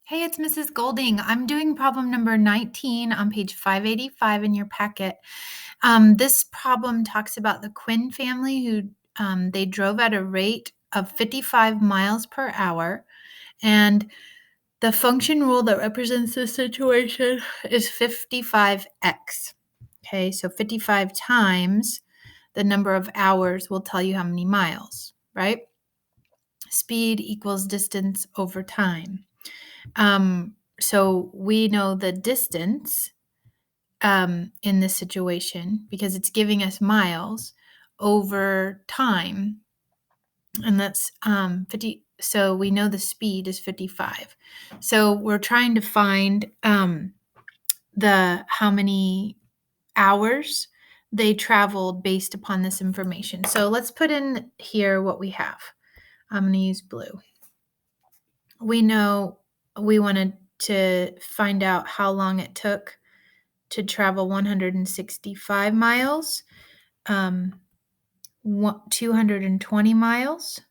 Hey, it's Mrs. Golding. I'm doing problem number 19 on page 585 in your packet. This problem talks about the Quinn family who they drove at a rate of 55 miles per hour. And the function rule that represents this situation is 55x. Okay, so 55 times the number of hours will tell you how many miles, right? Speed equals distance over time. So we know the distance in this situation because it's giving us miles over time, and that's 50. So we know the speed is 55. So we're trying to find how many hours they traveled based upon this information. So let's put in here what we have. I'm going to use blue. We know we wanted to find out how long it took to travel 165 miles, 220 miles,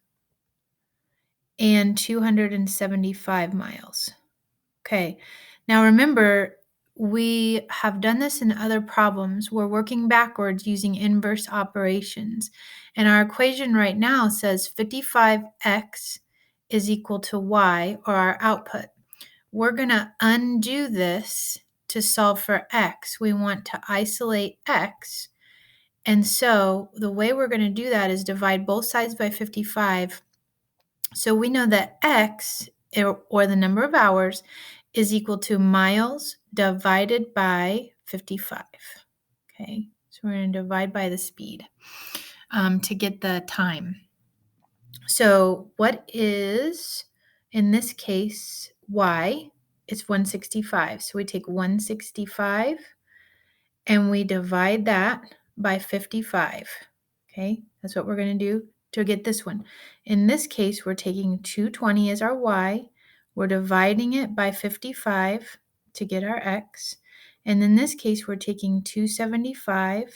and 275 miles. Okay, now remember, we have done this in other problems. We're working backwards using inverse operations. And our equation right now says 55x is equal to y, or our output. We're going to undo this to solve for x. We want to isolate x. And so the way we're going to do that is divide both sides by 55. So we know that x, or the number of hours, is equal to miles divided by 55. Okay, so we're going to divide by the speed to get the time. So what is, in this case, y? It's 165. So we take 165 and we divide that by 55. Okay, that's what we're going to do to get this one. In this case, we're taking 220 as our y. We're dividing it by 55 to get our x. And in this case, we're taking 275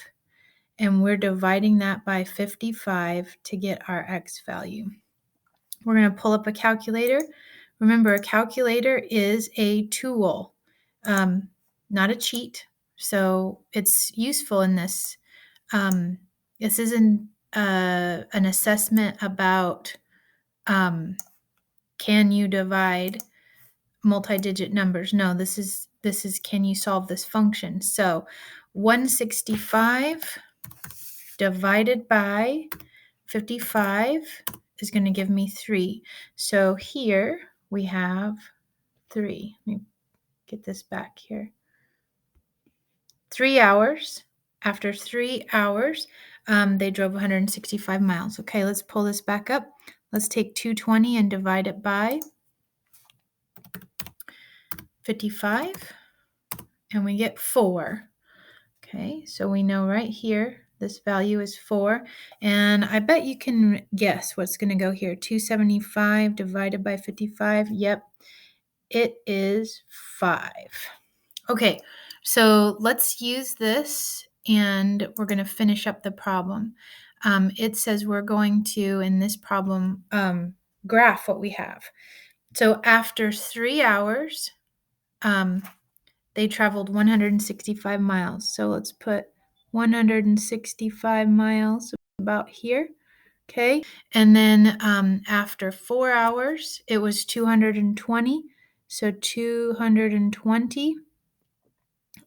and we're dividing that by 55 to get our x value. We're going to pull up a calculator. Remember, a calculator is a tool, not a cheat. So it's useful in this. This isn't an assessment about can you divide multi-digit numbers. No, this is can you solve this function. So 165 divided by 55 is going to give me 3. So here we have 3. Let me get this back here. 3 hours. After 3 hours, they drove 165 miles. Okay, let's pull this back up. Let's take 220 and divide it by 55, and we get 4. Okay, so we know right here this value is 4, and I bet you can guess what's going to go here. 275 divided by 55. Yep, it is 5. Okay, so let's use this and we're going to finish up the problem. It says we're going to, in this problem, graph what we have. So after 3 hours, they traveled 165 miles. So let's put 165 miles about here. Okay, and then after 4 hours, it was 220. So 220.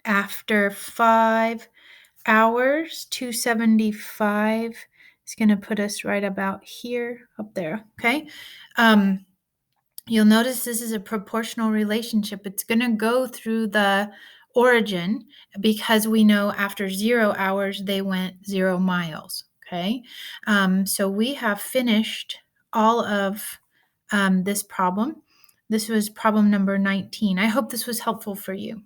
After 5 hours, 275 is going to put us right about here, up there. Okay. You'll notice this is a proportional relationship. It's going to go through the origin because we know after 0 hours, they went 0 miles. Okay. So we have finished all of this problem. This was problem number 19. I hope this was helpful for you.